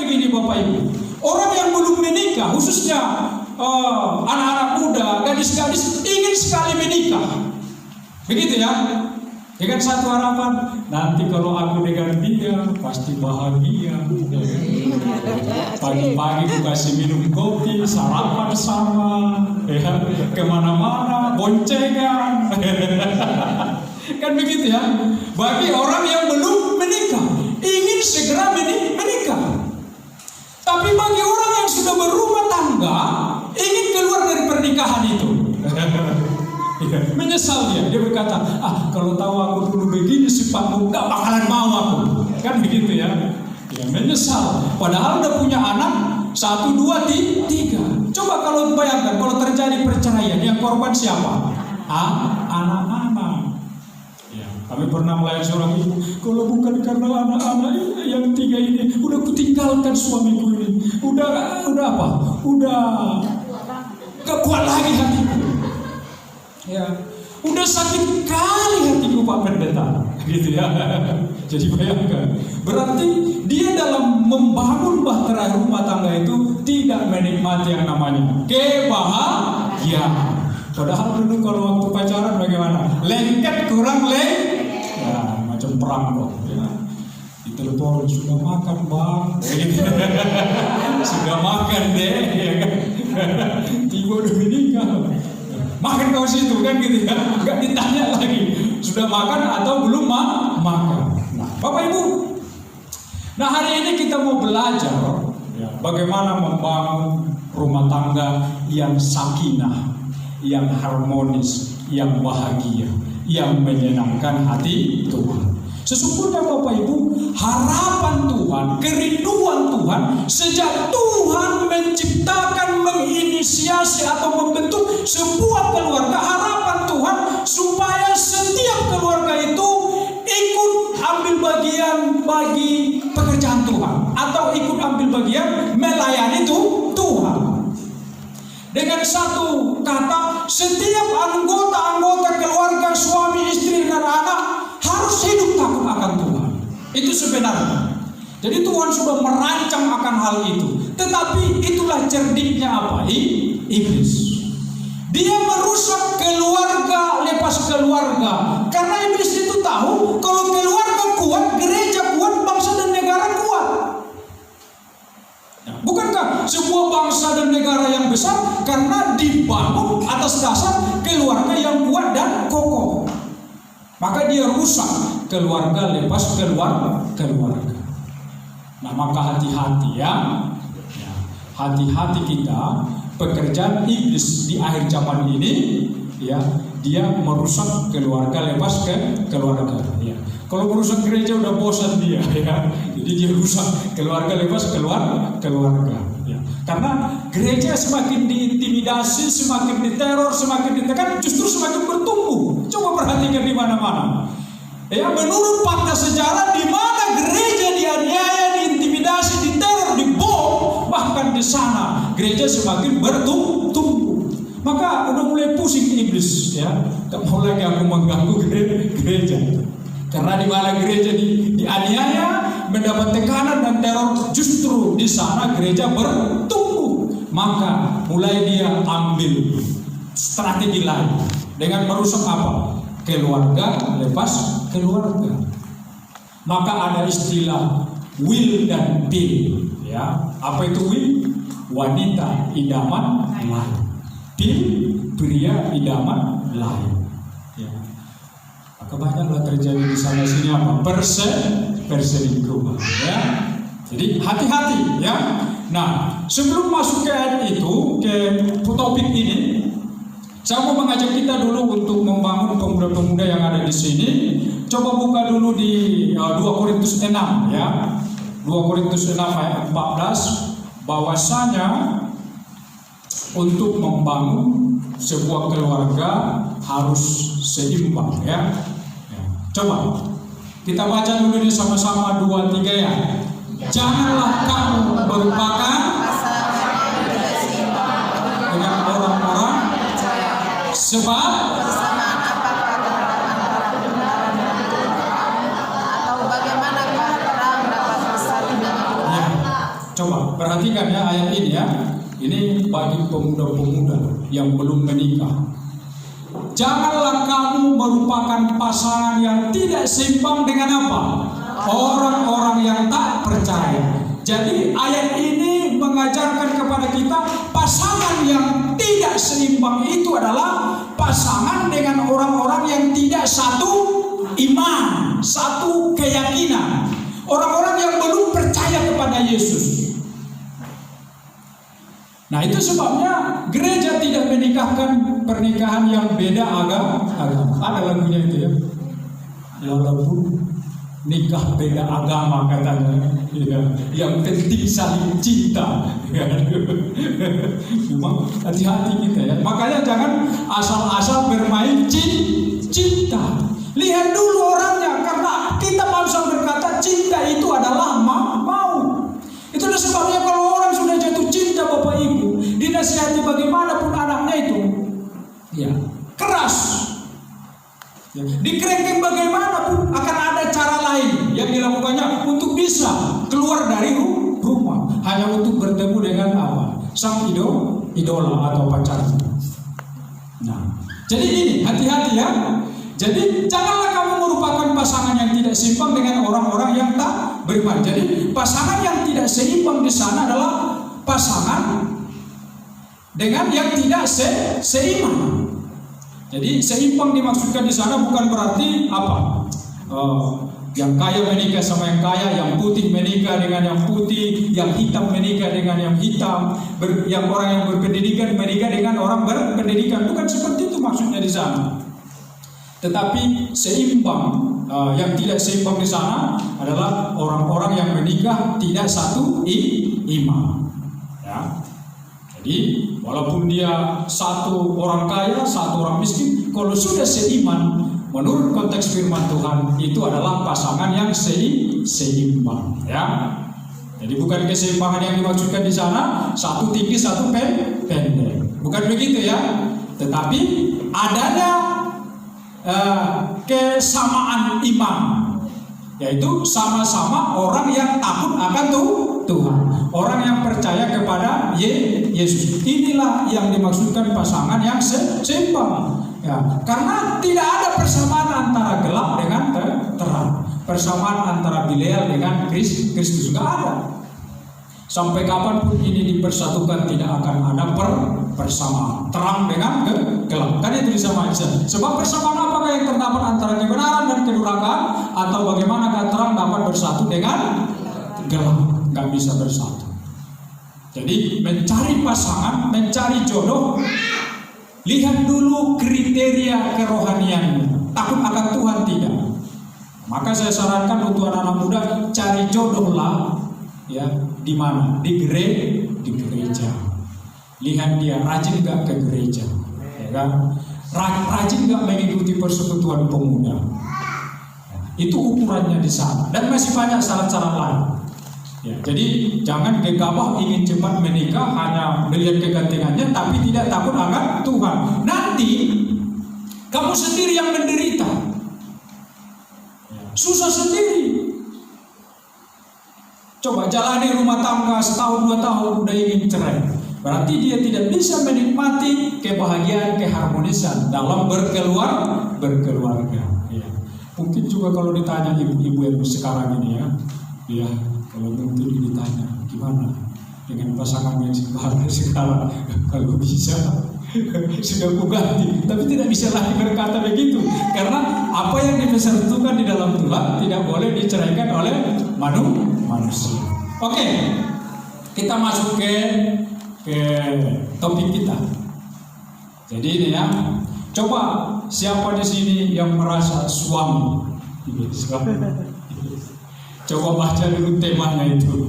begini Bapak Ibu, orang yang belum menikah, khususnya anak-anak muda, gadis-gadis ingin sekali menikah, begitu ya. Dengan satu harapan, nanti kalau aku dengan dia pasti bahagia. Pagi-pagi aku kasih minum kopi, sarapan sama, ya, kemana-mana, boncengan. Kan begitu ya. Bagi orang yang belum menikah, ingin segera menikah. Tapi bagi orang yang sudah berumah tangga, ingin keluar dari pernikahan itu. Menyesal dia berkata, kalau tahu aku dulu begini sifatmu, gak bakalan mau aku. Kan begitu ya. Ya menyesal. Padahal udah punya anak 1, 2, 3. Coba kalau bayangkan kalau terjadi perceraian, yang korban siapa? Anak-anak. Ya, kami pernah melayani seorang ibu, kalau bukan karena anak-anak yang 3 ini, udah kutinggalkan suamiku ini. Udah apa? Udah gak kuat lagi hatiku. Ya, udah sakit kali hatiku Pak Pendeta, gitu ya. Jadi bayangkan, berarti dia dalam membangun bahtera rumah tangga itu tidak menikmati yang namanya kebahagiaan. Padahal dulu kalau waktu pacaran bagaimana? Lengket kurang ya, macam perang kok. Ya. Ditelepon, sudah makan bang, gitu. Sudah makan deh, ya kan? Tiba udah menikah. Makan kau situ kan gitu ya, nggak ditanya lagi sudah makan atau belum makan. Nah, Bapak Ibu, nah hari ini kita mau belajar ya, bagaimana membangun rumah tangga yang sakinah, yang harmonis, yang bahagia, yang menyenangkan hati Tuhan. Sesungguhnya Bapak Ibu, harapan Tuhan, kerinduan Tuhan sejak Tuhan menciptakan, menginisiasi atau membentuk sebuah keluarga, harapan Tuhan supaya setiap keluarga itu ikut ambil bagian bagi pekerjaan Tuhan atau ikut ambil bagian melayani Tuhan. Dengan satu kata, setiap anggota keluarga, suami, istri, dan anak harus hidup takut akan Tuhan. Itu sebenarnya. Jadi Tuhan sudah merancang akan hal itu. Tetapi itulah cerdiknya apa? Iblis. Dia merusak keluarga lepas keluarga. Karena iblis itu tahu kalau keluarga kuat, gereja kuat, bangsa dan negara kuat. Bukankah sebuah bangsa dan negara yang besar karena dibangun atas dasar keluarga yang kuat dan kokoh? Maka dia rusak keluarga lepas keluarga. Nah, maka hati-hati ya. Hati-hati kita, pekerjaan iblis di akhir zaman ini ya, dia merusak keluarga lepas keluarga ya. Kalau merusak gereja udah bosan dia ya. Jadi dia rusak keluarga lepas keluarga ya. Karena gereja semakin diintimidasi, semakin diteror, semakin ditekan, justru semakin bertumbuh. Coba perhatikan di mana-mana. Ya, menurut fakta sejarah, di mana gereja dianiaya, diintimidasi, diteror, dibom, bahkan di sana gereja semakin bertumbuh. Maka udah mulai pusing iblis ya. Gak mau lagi aku mengganggu gereja. Karena di mana gereja dianiaya, mendapat tekanan dan teror, justru di sana gereja bertumbuh. Maka mulai dia ambil strategi lain dengan merusak apa? Keluarga lepas keluarga. Maka ada istilah will dan till ya. Apa itu will? Wanita idaman lain. Till, pria idaman lain ya. Maka banyaklah terjadi di sana sini apa? Perselingkuhan ya. Jadi hati-hati ya. Nah, sebelum masuk ke ayat itu, ke topik ini, saya mau mengajak kita dulu untuk membangun pemuda-pemuda yang ada di sini. Coba buka dulu di 2 Korintus 6 ya. 2 Korintus 6 ayat 14, bahwasanya untuk membangun sebuah keluarga harus seimbang ya. Coba kita baca dulu ini sama-sama 2, 3 ya. Janganlah kamu merupakan dengan orang-orang sebab Coba perhatikan ya ayat ini ya. Ini bagi pemuda-pemuda yang belum menikah. Janganlah kamu merupakan pasangan yang tidak seimbang dengan apa? Orang-orang yang tak percaya. Jadi ayat ini mengajarkan kepada kita pasangan yang tidak seimbang itu adalah pasangan dengan orang-orang yang tidak satu iman, satu keyakinan. Orang-orang yang belum percaya kepada Yesus. Nah itu sebabnya gereja tidak menikahkan pernikahan yang beda agama. Ada lagunya itu ya. Walaupun nikah beda agama katanya, ya, yang penting saling cinta. Memang hati-hati kita ya. Makanya jangan asal-asal bermain cinta. Lihat dulu orangnya, karena kita bangsa berkata cinta itu adalah mau. Itulah sebabnya kalau orang sudah jatuh cinta Bapak Ibu, dinasihati bagaimanapun anaknya itu, ya keras. Ya, dikerengking bagaimanapun akan ada cara lain yang dilakukannya untuk bisa keluar dari rumah, hanya untuk bertemu dengan apa? Sang idola atau pacarnya. Nah, jadi ini hati-hati ya. Jadi janganlah kamu merupakan pasangan yang tidak seimbang dengan orang-orang yang tak beriman. Jadi pasangan yang tidak seimbang di sana adalah pasangan dengan yang tidak seiman. Jadi seimbang dimaksudkan di sana bukan berarti apa? Yang kaya menikah sama yang kaya, yang putih menikah dengan yang putih, yang hitam menikah dengan yang hitam, yang orang yang berpendidikan menikah dengan orang berpendidikan. Bukan seperti itu maksudnya di sana. Tetapi seimbang, yang tidak seimbang di sana adalah orang-orang yang menikah tidak satu iman. Ya. Jadi walaupun dia satu orang kaya, satu orang miskin, kalau sudah seiman, menurut konteks firman Tuhan itu adalah pasangan yang seimbang. Ya. Jadi bukan keseimbangan yang dimaksudkan di sana, satu tinggi, satu pendek. Bukan begitu ya. Tetapi adanya kesamaan iman, yaitu sama-sama orang yang takut akan Tuhan, orang yang percaya kepada Yesus. Inilah yang dimaksudkan pasangan yang seimbang. Ya, karena tidak ada persamaan antara gelap dengan terang, persamaan antara Bilial dengan Kristus, nggak ada. Sampai kapanpun ini dipersatukan tidak akan ada persamaan terang dengan gelap. Kan itu disamakan. Sebab persamaan apakah yang terdapat antara kebenaran dan kedurhakaan, atau bagaimanakah terang dapat bersatu dengan gelap? Nggak bisa bersatu. Jadi mencari pasangan, mencari jodoh, lihat dulu kriteria kerohaniannya. Takut akan Tuhan tidak? Maka saya sarankan untuk anak-anak muda, cari jodohlah. Ya, di mana? Di gereja. Lihat dia rajin nggak ke gereja, ya kan? Rajin nggak mengikuti persekutuan pemuda. Itu ukurannya di sana. Dan masih banyak syarat-syarat lain. Ya, jadi jangan gegabah ingin cepat menikah hanya melihat kegantengannya, tapi tidak takut akan Tuhan. Nanti kamu sendiri yang menderita, susah sendiri. Coba jalani rumah tangga setahun 2 tahun udah ingin cerai. Berarti dia tidak bisa menikmati kebahagiaan, keharmonisan dalam berkeluarga. Ya. Mungkin juga kalau ditanya ibu-ibu yang sekarang ini ya, kalau mungkin ditanya gimana dengan pasangan yang sekarang, kalau bisa sudah kuganti, tapi tidak bisa lagi berkata begitu, karena apa yang dipersatukan di dalam Tuhan tidak boleh diceraikan oleh manusia. Oke, kita masuk ke topik kita. Jadi ini ya, coba siapa di sini yang merasa suami? Coba baca dulu temanya itu.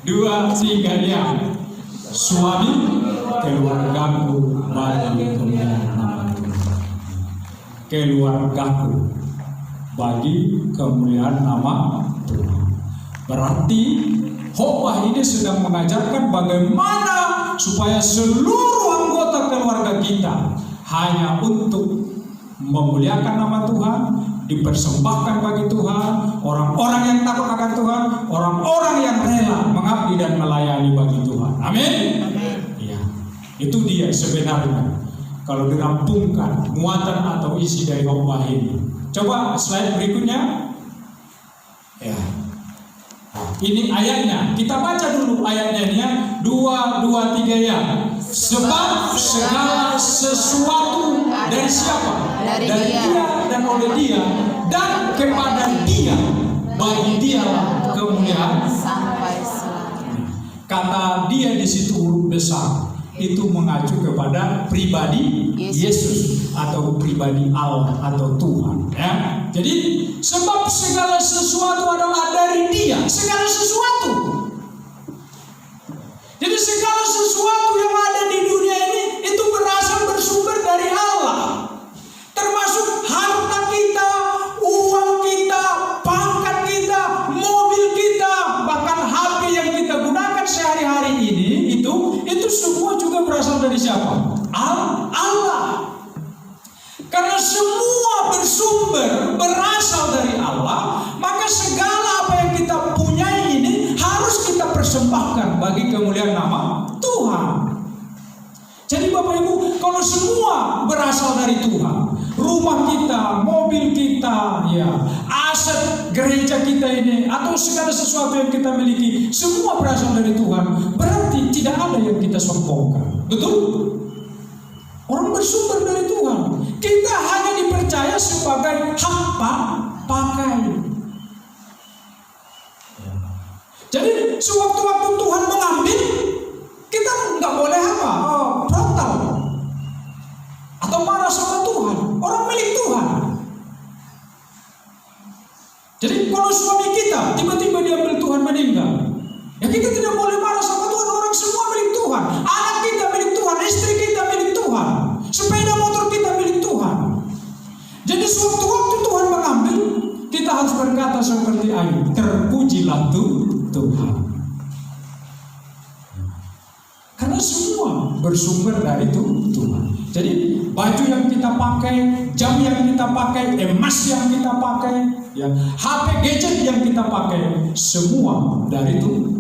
2, 3 ya. Suami, keluargaku bagi kemuliaan nama Tuhan. Keluargaku bagi kemuliaan nama Tuhan. Berarti khotbah ini sedang mengajarkan bagaimana supaya seluruh anggota keluarga kita hanya untuk memuliakan nama Tuhan, dipersembahkan bagi Tuhan, orang-orang yang takut akan Tuhan, orang-orang yang rela mengabdi dan melayani bagi Tuhan. Amin. Ya, itu dia sebenarnya. Kalau dirampungkan muatan atau isi dari khotbah ini. Coba slide berikutnya. Ya. Ini ayatnya. Kita baca dulu ayatnya ini ya. 2, 3 ya. Sebab segala sesuatu dari siapa? Dari dia dan oleh dia dan kepada dia, bagi dialah kemuliaan sampai selamanya. Kata dia di situ huruf besar itu mengacu kepada pribadi Yesus atau pribadi Allah atau Tuhan. Ya. Jadi sebab segala sesuatu adalah dari dia, segala sesuatu. Jadi segala sesuatu yang ada di dunia ini itu bersumber dari Allah. Termasuk harta kita, uang kita, pangkat kita, mobil kita, bahkan HP yang kita gunakan sehari-hari ini itu semua juga berasal dari siapa? Allah. Karena semua berasal dari Allah, maka segala apa yang kita punyai ini harus kita persembahkan bagi kemuliaan nama Tuhan. Jadi Bapak Ibu, kalau semua berasal dari Tuhan, rumah kita, mobil kita, ya, aset gereja kita ini, atau segala sesuatu yang kita miliki, semua berasal dari Tuhan, berarti tidak ada yang kita sombongkan. Betul? Orang bersumber dari Tuhan. Kita hanya dipercaya sebagai hak pakai. Jadi sewaktu-waktu Tuhan mengambil, kita nggak boleh apa? Protal atau marah sama Tuhan. Orang milik Tuhan. Jadi kalau suami kita tiba-tiba diambil Tuhan meninggal, ya kita tidak boleh marah sama Tuhan. Orang semua milik Tuhan. Anak kita milik Tuhan, istri kita milik Tuhan, sepeda motor kita milik Tuhan. Jadi sewaktu-waktu Tuhan mengambil, kita harus berkata seperti Ayub, terpujilah Tuhan. Karena semua bersumber dari Tuhan. Jadi baju yang kita pakai, jam yang kita pakai, emas yang kita pakai, ya, HP gadget yang kita pakai, semua dari Tuhan.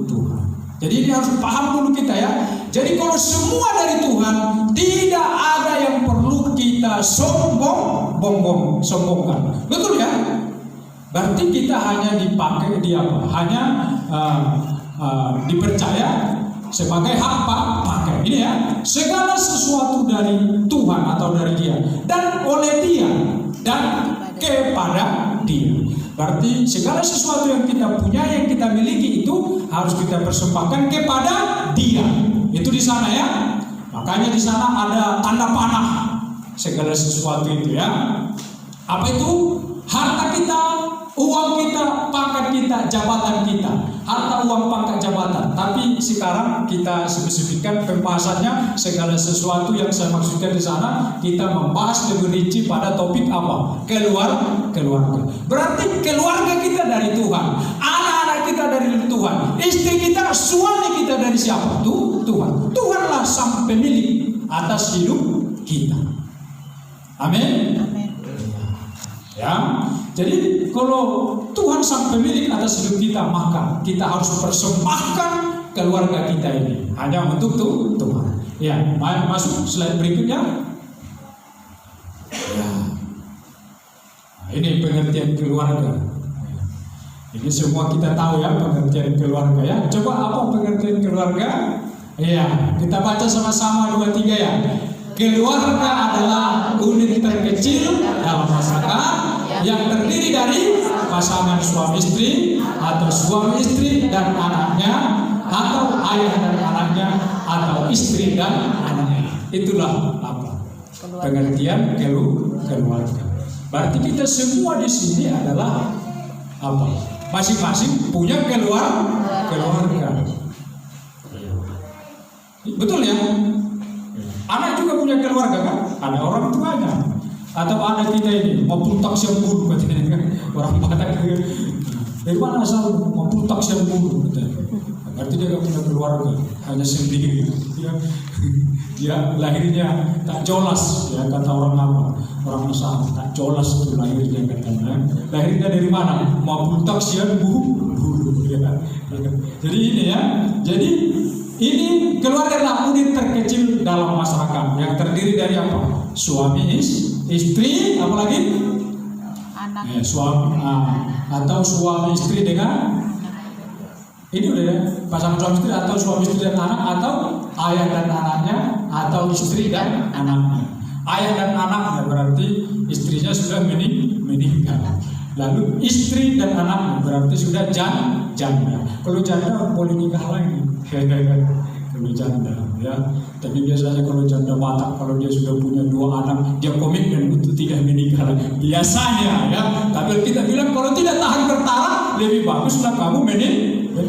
Jadi ini harus paham dulu kita ya. Jadi kalau semua dari Tuhan, tidak ada yang perlu kita sombongkan. Betul ya? Berarti kita hanya dipakai hanya dipercaya sebagai hak pakai. Ini ya, segala sesuatu dari Tuhan atau dari Dia dan oleh Dia dan kepada Dia. Berarti segala sesuatu yang kita punya, yang kita miliki itu harus kita persembahkan kepada Dia. Itu di sana ya. Makanya di sana ada tanda panah segala sesuatu itu ya. Apa itu? Harta kita, uang kita, pangkat kita, jabatan kita. Harta, uang, pangkat, jabatan. Tapi sekarang kita spesifikkan pembahasannya segala sesuatu yang saya maksudkan di sana. Kita membahas lebih rinci pada topik apa? Keluarga. Berarti keluarga kita dari Tuhan, anak-anak kita dari Tuhan, istri kita, suami kita dari siapa? Tuhan. Tuhanlah sang pemilik atas hidup kita. Amin. Ya, jadi kalau Tuhan sang pemilik atas hidup kita, maka kita harus persembahkan keluarga kita ini hanya untuk Tuhan. Ya, masuk slide berikutnya. Ya, nah, ini pengertian keluarga. Ini semua kita tahu ya pengertian keluarga ya. Coba apa pengertian keluarga? Ya, kita baca sama-sama 2, 3 ya. Keluarga adalah unit terkecil dalam masyarakat yang terdiri dari pasangan suami istri atau suami istri dan anaknya, atau ayah dan anaknya, atau istri dan anaknya. Itulah apa? Pengertian keluarga. Berarti kita semua di sini adalah apa? Masing-masing punya keluarga. Betul ya? Anak juga punya keluarga kan? Ada orang tuanya. Atau anak kita ini mau puntak siang bulu katanya kan? Orang Batak dari mana asal mau puntak siang bulu katanya. Berarti dia gak punya keluarga, hanya sendiri. Dia lahirnya tak jolas ya, kata orang Nasab, tak jolas itu lahirnya katanya. Lahirnya dari mana? Mau puntak siang bulu ya. Jadi ini ya, jadi ini keluarga Naudin terkecil dalam masyarakat yang terdiri dari apa? Suami, istri, apalagi Anak. suami atau suami istri dengan ini udah ya, pasangan suami istri atau suami istri dan anak atau ayah dan anaknya atau istri dan anaknya. Ayah dan anaknya berarti istrinya sudah meninggal. Lalu istri dan anaknya berarti sudah janda. Kalau janda boleh nikah lagi. Kalau janda ya. Tapi biasanya kalau janda batak, kalau dia sudah punya 2 anak, dia komitmen untuk tidak menikah lagi. Biasanya ya. Tapi kita bilang kalau tidak tahan bertahan, lebih baguslah kamu menikah.